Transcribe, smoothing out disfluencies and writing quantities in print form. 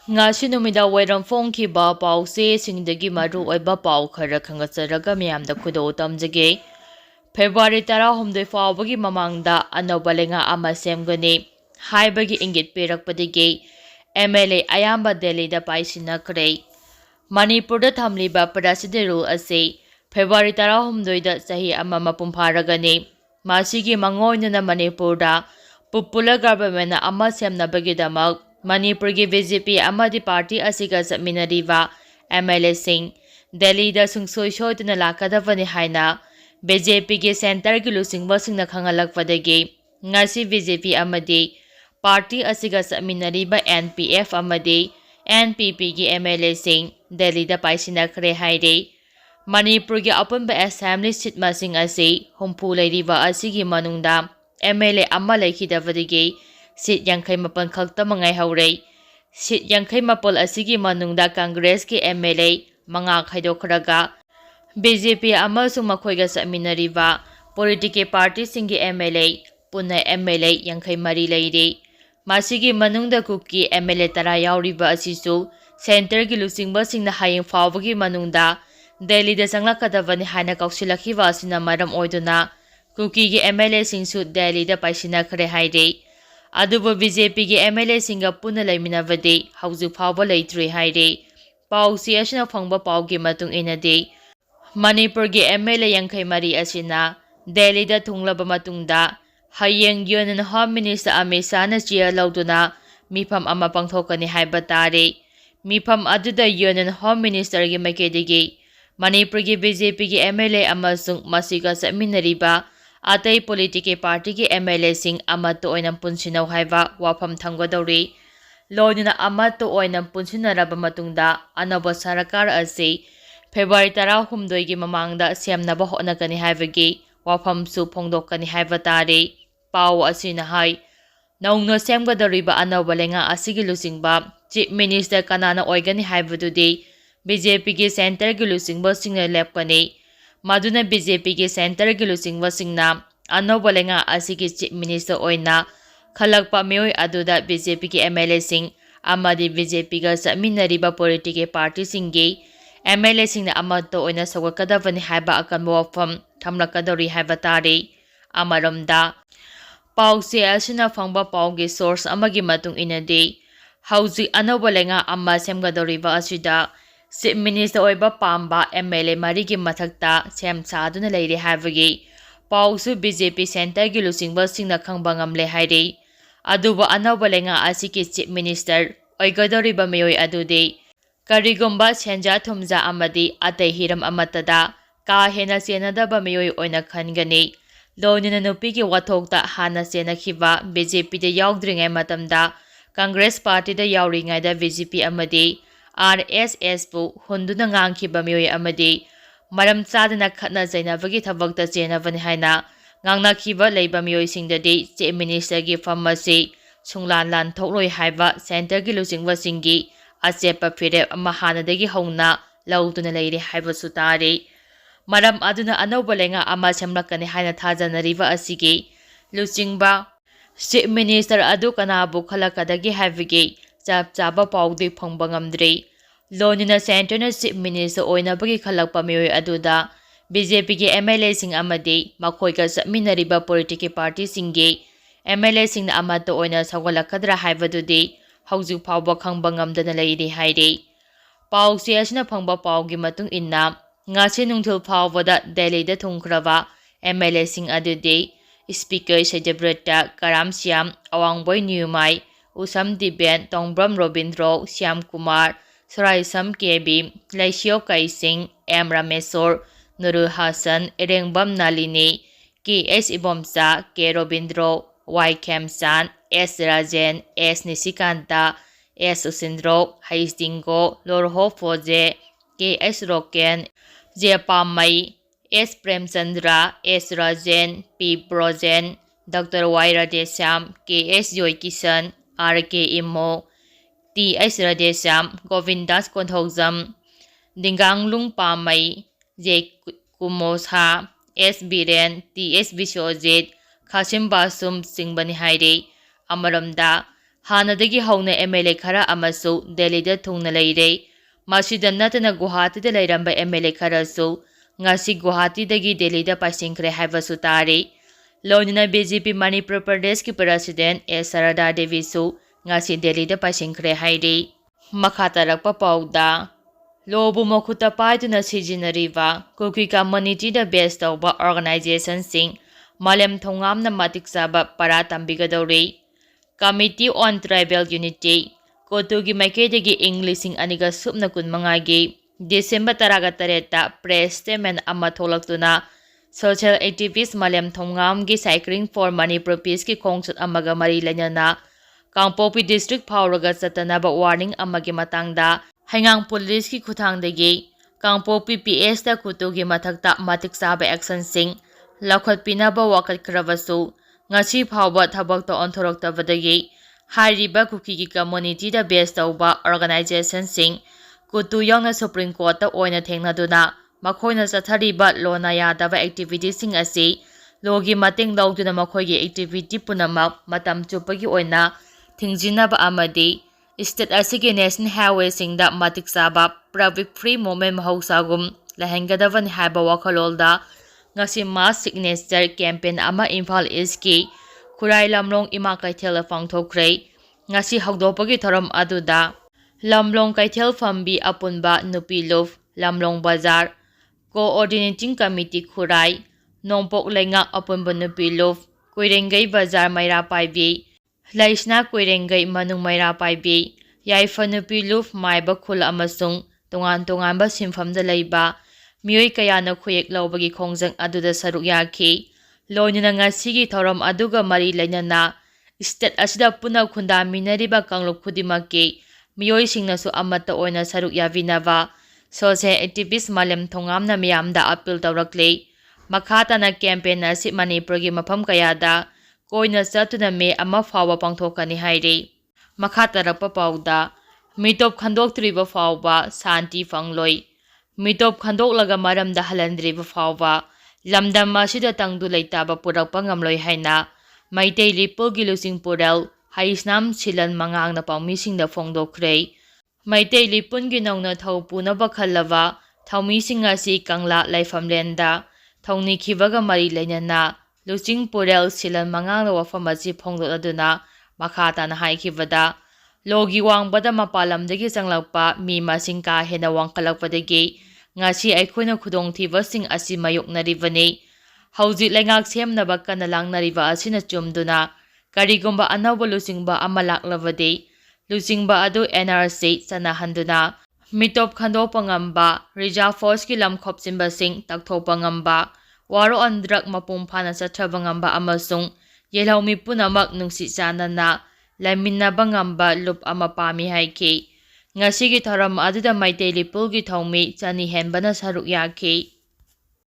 Ngasi numida wairam phongkhiba pause singdagi maru oiba pau khara khangatsaraga miyamda khudo tamjage. February 16 phaobagi mamangda Anouba leinga ama semgani haibagi ingit pirakpadagi MLA ayamba Delhi da paisinakre. Manipurda thamliba President rule ase February 16 da sahi ama mapumparagani. Masigi mangoinuna Manipurda popular government ama semnabagidamak Manipurgi BJP amadi party asiga satminariba MLA sing Delhi da sungsoi soituna lakadavani haina BJP ge center gi lusingba singna khangalakpadagi ngasi BJP amadi party asiga satminariba NPF amadi NPP gi MLA sing Delhi da paisinakhre haire Manipur gi apunba assembly seat masing asi humpu leiriba asigi manungda MLA amma lekhidavadagi seat yankai mapan khakta mangai haure seat yankai mapol asigi manungda Congress ki MLA manga khaidokraga BJP amasung makhoiga satminariba political party singi MLA punna MLA yankai mari leire masigi manungda Kuki MLA tara yauriba asisu center gi lusingba singna hayeng phaobagi manungda Delhi da sanglakadavani haina kausilakhiba asina maram oiduna Kuki gi MLA singsu Delhi da paisinakhre haire adubo BJP gi MLA singa punna leiminavade hauju phawba leitre haire pausi asina phangba paugi matung inade Manipur gi MLA yankai mari asina Delhi da thunglaba matungda hayeng Union Home Minister Amesana chia lauduna mifam ama pangthokani haiba tare mifam aduda Union Home Minister gi makedigi Manipur gi BJP gi MLA amasung masiga satminariba atai political party gi MLA sing amato oinam punsinau haiba wafam thanggodori loinuna amato oinam punsinaraba matungda Anouba sarakar ase February 16 gi mamangda semnaba hotnakani haibagi wafamsu phongdokkani haiba tare pau asina hai naungno semgadoriba Anouba leinga asigi lusingba chief minister kanana oigani haibadudi BJP gi center gi lusingba singna lepkani maduna BJP gi center gi lusingba singna Anouba leinga asigi chief minister oina khalakpa meoi aduda BJP gi MLA sing amadi BJP ga satminariba political party singi MLA singna amato oina sawakadavani haiba akanba wafam thamlakadori haiba tare amaromda pause asina phangba paugi source amagi matung inade hauji Anouba leinga amma semgadoriba asida chief minister oiba pamba MLA marigi mathakta semsaduna leire haibagi pausu BJP center gi lusingba singna khangba ngamle haire aduba Anouba leinga asiki chief minister oigadoriba meoi adude karigomba senja thumja amadi atai hiram amatada ka hena senadaba meoi oina khangani loinina nupigi wathokta hana senakhiba BJP da yaudringai matamda Congress party da yauringai da BJP amadi RSS bu hunduna ngangkhiba meoi amadi maram chadana khatna jainabagi thabakta chenavani haina ngangnakhiba leiba meoi singdadi chief minister gi famasi sunglan lan thokloi haiba center gi lusingwa singi achepa phire ama hanadagi hongna lauduna leire haiba sutare maram aduna Anouba leinga ama semlakani haina thajanariba asigi lusingba chief minister adu kanabu khalakadagi haibagi chap chaba paudi phangba ngamdre lonina center na chief minister oinabagi khalakpa meoi aduda BJP gi MLA sing amadi makhoiga satminariba political party singi MLA sing na amato oina sawalakadra haibadudi hauju phawba khangba ngamdana leire haire pausi asina phangba paugi matung inna ngasi nungthul phawbada Delhi da thungkraba MLA sing adude speaker Sejabrata Karamsyam Awangboy Newmai Usam Diben Tongbram Robindro Syam Kumar Saraisam Kebi Laisyo Kaising M Ramesor Nurul Hasan Erengbam Nalini KS Ibomsa K Robindro Y Kemsan S Rajen S Nisikanta S Usindro Haistingo Lorho Foje KS Roken J Pamai S Premchandra S Rajen P Brojen Dr. Y Radesham KS Joy Kisan RK Imo TS Radesham Govindas Konthokjam Dinganglung Pamai J Kumosha S Biren TS Biswajit Khasim Basum Singbani Haire Amaramda ꯍꯥꯟꯅꯗꯒꯤ ꯍꯧꯅ MLA ꯈꯔ ꯑꯃꯁꯨ ꯗꯦꯜꯂꯤꯗ ꯊꯨꯡꯅ ꯂꯩꯔꯦ꯫ ꯃꯁꯤꯗ ꯅꯠꯇꯅ ꯒꯨꯋꯥꯍꯥꯇꯤꯗ ꯂꯩꯔꯝꯕ MLA ꯈꯔꯁꯨ ꯉꯁꯤ ꯒꯨꯋꯥꯍꯥꯇꯤꯗꯒꯤ ꯗꯦꯜꯂꯤꯗ ꯄꯥꯏꯁꯤꯟꯈ꯭ꯔꯦ ꯍꯥꯏꯕꯁꯨ ꯇꯥꯔꯤ꯫ ꯂꯣꯏꯅꯅ BJP ꯃꯅꯤꯄꯨꯔ ꯄ꯭ꯔꯗꯦꯁꯀꯤ ꯄ꯭ꯔꯁꯤꯗꯦꯟꯠ ꯁꯔꯗꯥ ꯗꯦꯕꯤꯁꯨ ꯉꯁꯤ ꯗꯦꯜꯂꯤꯗ ꯄꯥꯏꯁꯤꯟꯈ꯭ꯔꯦ ꯍꯥꯏꯔꯤ꯫ ꯃꯈꯥ ꯇꯥꯔꯛꯄ ꯄꯥꯎꯗ ꯂꯣꯕꯨ ꯃꯈꯨꯠꯇ ꯄꯥꯏꯗꯨꯅ ꯁꯤꯖꯤꯟꯅꯔꯤꯕ ꯀꯨꯀꯤ ꯀꯝꯃꯨꯅꯤꯇꯤꯗ ꯕꯦꯁ ꯇꯧꯕ ꯑꯣꯔꯒꯅꯥꯏꯖꯦꯁꯟꯁꯤꯡ ꯃꯥꯂꯦꯝ ꯊꯣꯡꯉꯥꯝꯅ ꯃꯇꯤꯛ ꯆꯥꯕ ꯄꯔꯥ ꯇꯝꯕꯤꯒꯗꯧꯔꯤ꯫ ꯀꯃꯤꯇꯤ ꯑꯣꯟ ꯇ꯭ꯔꯥꯏꯕꯦꯜ ꯌꯨꯅꯤꯇꯤ ꯀꯣꯇꯨꯒꯤ ꯃꯥꯏꯀꯩꯗꯒꯤ ꯏꯪ 2025ꯒꯤ ꯗꯤꯁꯦꯝꯕꯔ 18ꯇ ꯄ꯭ꯔꯦꯁ ꯁ꯭ꯇꯦꯠꯃꯦꯟꯠ ꯑꯃ ꯊꯣꯛꯂꯛꯇꯨꯅ ꯁꯣꯁꯤꯌꯦꯜ ꯑꯦꯛꯇꯤꯚꯤꯁꯠ ꯃꯥꯂꯦꯝ ꯊꯣꯡꯉꯥꯝꯒꯤ ꯁꯥꯏꯀ꯭ꯂꯤꯡ ꯐꯣꯔ ꯃꯅꯤꯄꯨꯔ ꯄꯤꯁꯀꯤ ꯈꯣꯡꯆꯠ ꯑꯃꯒ ꯃꯔꯤ ꯂꯩꯅꯅ ꯀꯥꯡꯄꯣꯛꯄꯤ ꯗꯤꯁꯇ꯭ꯔꯤꯛ ꯐꯥꯎꯔꯒ ꯆꯠꯇꯅꯕ ꯋꯥꯔꯅꯤꯡ ꯑꯃꯒꯤ ꯃꯇꯥꯡꯗ ꯍꯩꯉꯥꯡ ꯄꯨꯂꯤꯁꯀꯤ ꯈꯨꯠꯊꯥꯡꯗꯒꯤ ꯀꯥꯡꯄꯣꯛꯄꯤ PSꯇ ꯀꯨꯇꯨꯒꯤ ꯃꯊꯛꯇ ꯃꯇꯤꯛ ꯆꯥꯕ ꯑꯦꯛꯁꯟꯁꯤꯡ ꯂꯧꯈꯠꯄꯤꯅꯕ ꯋꯥꯀꯠꯈ꯭ꯔꯕꯁꯨ ꯉꯁꯤ ꯐꯥꯎꯕ ꯊꯕꯛꯇ ꯑꯣꯟꯊꯣꯔꯛꯇꯕꯗꯒꯤ ꯍꯥꯏꯔꯤꯕ ꯀꯨꯀꯤꯒꯤ ꯀꯝꯃꯨꯅꯤꯇꯤꯗ ꯕꯦꯁ ꯇꯧꯕ ꯑꯣꯔꯒꯅꯥꯏꯖꯦꯁꯟꯁꯤꯡ ꯀꯨꯇꯨ ꯌꯥꯎꯅ ꯁꯨꯄ꯭ꯔꯤꯝ ꯀꯣꯔꯠꯇ ꯑꯣꯏꯅ ꯊꯦꯡꯅꯗꯨꯅ ꯃꯈꯣꯏꯅ ꯆꯠꯊꯔꯤꯕ ꯂꯣꯅ ꯌꯥꯗꯕ ꯑꯦꯛꯇꯤꯚꯤꯇꯤꯁꯤꯡ ꯑꯁꯤ ꯂꯣꯒꯤ ꯃꯇꯦꯡ ꯂꯧꯗꯨꯅ ꯃꯈꯣꯏꯒꯤ ꯑꯦꯛꯇꯤꯚꯤꯇꯤ ꯄꯨꯝꯅꯃꯛ ꯃꯇꯝ ꯆꯨꯞꯄꯒꯤ ꯑꯣꯏꯅ ꯊꯤꯡꯖꯤꯟꯅꯕ ꯑꯃꯗꯤ ꯁ꯭ꯇꯦꯠ ꯑꯁꯤꯒꯤ ꯅꯦꯁꯅꯦꯜ ꯍꯥꯏꯋꯦꯁꯤꯡꯗ ꯃꯇꯤꯛ ꯆꯥꯕ ꯄꯕ꯭ꯂꯤꯛ ꯐ꯭ꯔꯤ ꯃꯨꯚꯃꯦꯟꯠ ꯃꯍꯧꯁꯥꯒꯨꯝ ꯂꯩꯍꯟꯒꯗꯕꯅꯤ ꯍꯥꯏꯕ ꯋꯥꯈꯜꯂꯣꯟꯗ ꯉꯁꯤ ꯃꯥꯁ ꯁꯤꯒꯅꯦꯆꯔ ꯀꯦꯝꯄꯦꯟ ꯑꯃ ꯏꯝꯐꯥꯜ ꯏꯁꯀꯤ ꯈꯨꯔꯥꯏ ꯂꯝꯂꯣꯡ ꯏꯃꯥ ꯀꯩꯊꯦꯜꯗ ꯄꯥꯡꯊꯣꯛꯈ꯭ꯔꯦ꯫ ꯉꯁꯤ ꯍꯧꯗꯣꯛꯄꯒꯤ ꯊꯧꯔꯝ ꯑꯗꯨꯗ ꯂꯝꯂꯣꯡ ꯀꯩꯊꯦꯜ ꯐꯝꯕꯤ ꯑꯄꯨꯟꯕ ꯅꯨꯄꯤ ꯂꯨꯞ, ꯂꯝꯂꯣꯡ ꯕꯖꯥꯔ ꯀꯣꯑꯣꯔꯗꯤꯅꯦꯇꯤꯡ ꯀꯃꯤꯇꯤ ꯈꯨꯔꯥꯏ, ꯅꯣꯡꯄꯣꯛ ꯂꯩꯉꯥꯛ ꯑꯄꯨꯟꯕ ꯅꯨꯄꯤ ꯂꯨꯞ, ꯀꯨꯏꯔꯦꯡꯒꯩ ꯕꯖꯥꯔ ꯃꯩꯔꯥ ꯄꯥꯏꯕꯤ, ꯂꯩꯁꯅꯥ ꯀꯨꯏꯔꯦꯡꯒꯩ ꯃꯅꯨꯡ ꯃꯩꯔꯥ ꯄꯥꯏꯕꯤ, ꯌꯥꯏꯐ ꯅꯨꯄꯤ ꯂꯨꯞ, ꯃꯥꯏꯕ ꯈꯨꯜ ꯑꯃꯁꯨꯡ ꯇꯣꯉꯥꯟ ꯇꯣꯉꯥꯟꯕ ꯁꯤꯟꯐꯝꯗ ꯂꯩꯕ ꯃꯤꯑꯣꯏ ꯀꯌꯥꯅ ꯈꯨꯌꯦꯛ ꯂꯧꯕꯒꯤ ꯈꯣꯡꯖꯪ ꯑꯗꯨꯗ ꯁꯔꯨꯛ ꯌꯥꯈꯤ꯫ ꯂꯣꯏꯅꯅ ꯉꯁꯤꯒꯤ ꯊꯧꯔꯝ ꯑꯗꯨꯒ ꯃꯔꯤ ꯂꯩꯅꯅ ꯁ꯭ꯇꯦꯠ ꯑꯁꯤꯗ ꯄꯨꯟꯅ ꯈꯨꯟꯗꯥꯃꯤꯟꯅꯔꯤꯕ ꯀꯥꯡꯂꯨꯞ ꯈꯨꯗꯤꯡꯃꯛꯀꯤ ꯃꯤꯑꯣꯏꯁꯤꯡꯅꯁꯨ ꯑꯃꯠꯇ ꯑꯣꯏꯅ ꯁꯔꯨꯛ ꯌꯥꯕꯤꯅꯕ ꯁꯣꯁꯤꯌꯦꯜ ꯑꯦꯛꯇꯤꯚꯤꯁꯠ ꯃꯥꯂꯦꯝ ꯊꯣꯡꯉꯥꯝꯅ ꯃꯤꯌꯥꯝꯗ ꯑꯄꯤꯜ ꯇꯧꯔꯛꯂꯤ꯫ ꯃꯈꯥ ꯇꯥꯅ ꯀꯦꯝꯄꯦꯟ ꯑꯁꯤ ꯃꯅꯤꯄꯨꯔꯒꯤ ꯃꯐꯝ ꯀꯌꯥꯗ ꯀꯣꯏꯅ ꯆꯠꯇꯨꯅ ꯃꯦ 1 ꯐꯥꯎꯕ ꯄꯥꯡꯊꯣꯛꯀꯅꯤ ꯍꯥꯏꯔꯤ꯫ ꯃꯈꯥ ꯇꯥꯔꯛꯄ ꯄꯥꯎꯗ ꯃꯤꯇꯣꯞ ꯈꯟꯗꯣꯛꯇ꯭ꯔꯤꯕ ꯐꯥꯎꯕ ꯁꯥꯟꯇꯤ ꯐꯪꯂꯣꯏ꯫ ꯃꯤꯇꯣꯞ ꯈꯟꯗꯣꯛꯂꯒ ꯃꯔꯝꯗ ꯍꯜꯍꯟꯗ꯭ꯔꯤꯕ ꯐꯥꯎꯕ ꯂꯝꯗꯝ ꯑꯁꯤꯗ ꯇꯪꯗꯨ ꯂꯩꯇꯥꯕ ꯄꯨꯔꯛꯄ ꯉꯝꯂꯣꯏ ꯍꯥꯏꯅ ꯃꯩꯇꯩ ꯂꯤꯄꯨꯜꯒꯤ ꯂꯨꯆꯤꯡꯄꯨꯔꯦꯜ ꯍꯩꯁꯅꯥꯝ ꯁꯤꯂꯟ ꯃꯉꯥꯡꯅ ꯄꯥꯎꯃꯤꯁꯤꯡꯗ ꯐꯣꯡꯗꯣꯛꯈ꯭ꯔꯦ꯫ ꯃꯩꯇꯩ ꯂꯤꯄꯨꯟꯒꯤ ꯅꯧꯅ ꯊꯧ ꯄꯨꯅꯕ ꯈꯜꯂꯕ ꯊꯧꯃꯤꯁꯤꯡ ꯑꯁꯤ ꯀꯪꯂꯥ ꯂꯥꯏꯐꯝꯂꯦꯟꯗ ꯊꯧꯅꯤꯈꯤꯕꯒ ꯃꯔꯤ ꯂꯩꯅꯅ ꯂꯨꯆꯤꯡꯄꯨꯔꯦꯜ ꯁꯤꯂꯟ ꯃꯉꯥꯡꯅ ꯋꯥꯐꯝ ꯑꯁꯤ ꯐꯣꯡꯗꯣꯛꯂꯗꯨꯅ ꯃꯈꯥ ꯇꯥꯅ ꯍꯥꯏꯈꯤꯕꯗ ꯂꯣꯒꯤ ꯋꯥꯡꯕꯗ ꯃꯄꯥꯟ ꯂꯝꯗꯒꯤ ꯆꯪꯂꯛꯄ ꯃꯤ ꯃꯁꯤꯡ ꯀꯥ ꯍꯦꯟꯅ ꯋꯥꯡꯈꯠꯂꯛꯄꯗꯒꯤ ꯉꯁꯤ ꯑꯩꯈꯣꯏꯅ ꯈꯨꯗꯣꯡꯊꯤꯕꯁꯤꯡ ꯑꯁꯤ ꯃꯥꯌꯣꯛꯅꯔꯤꯕꯅꯤ꯫ ꯍꯧꯖꯤꯛ ꯂꯩꯉꯥꯛ ꯁꯦꯝꯅꯕ ꯀꯟꯅ ꯂꯥꯡꯅꯔꯤꯕ ꯑꯁꯤꯅ ꯆꯨꯝꯗꯨꯅ ꯀꯔꯤꯒꯨꯝꯕ ꯑꯅꯧꯕ ꯂꯨꯆꯤꯡꯕ ꯑꯃ ꯂꯥꯛꯂꯕꯗꯤ ꯂꯨꯆꯤꯡꯕ ꯑꯗꯨ NRC ꯆꯠꯅꯍꯟꯗꯨꯅ ꯃꯤꯇꯣꯞ ꯈꯟꯗꯣꯛꯄ ꯉꯝꯕ, ꯔꯤꯖꯥꯔꯚ ꯐꯣꯔꯁꯀꯤ ꯂꯝ ꯈꯣꯞꯆꯤꯟꯕꯁꯤꯡ ꯇꯛꯊꯣꯛꯄ ꯉꯝꯕ, ꯋꯥꯔꯣꯜ ꯑꯣꯟ ꯗ꯭ꯔꯒ ꯃꯄꯨꯡ ꯐꯥꯅ ꯆꯠꯊꯕ ꯉꯝꯕ ꯑꯃꯁꯨꯡ ꯌꯦꯜꯍꯧꯃꯤ ꯄꯨꯝꯅꯃꯛ ꯅꯨꯡꯁꯤ ꯆꯥꯟꯅꯅ ꯂꯩꯃꯤꯟꯅꯕ ꯉꯝꯕ ꯂꯨꯞ ꯑꯃ ꯄꯥꯝꯃꯤ ꯍꯥꯏꯈꯤ꯫ ꯉꯁꯤꯒꯤ ꯊꯧꯔꯝ ꯑꯗꯨꯗ ꯃꯩꯇꯩ ꯂꯤꯄꯨꯜꯒꯤ ꯊꯧꯃꯤ 200 ꯍꯦꯟꯕꯅ ꯁꯔꯨꯛ ꯌꯥꯈꯤ꯫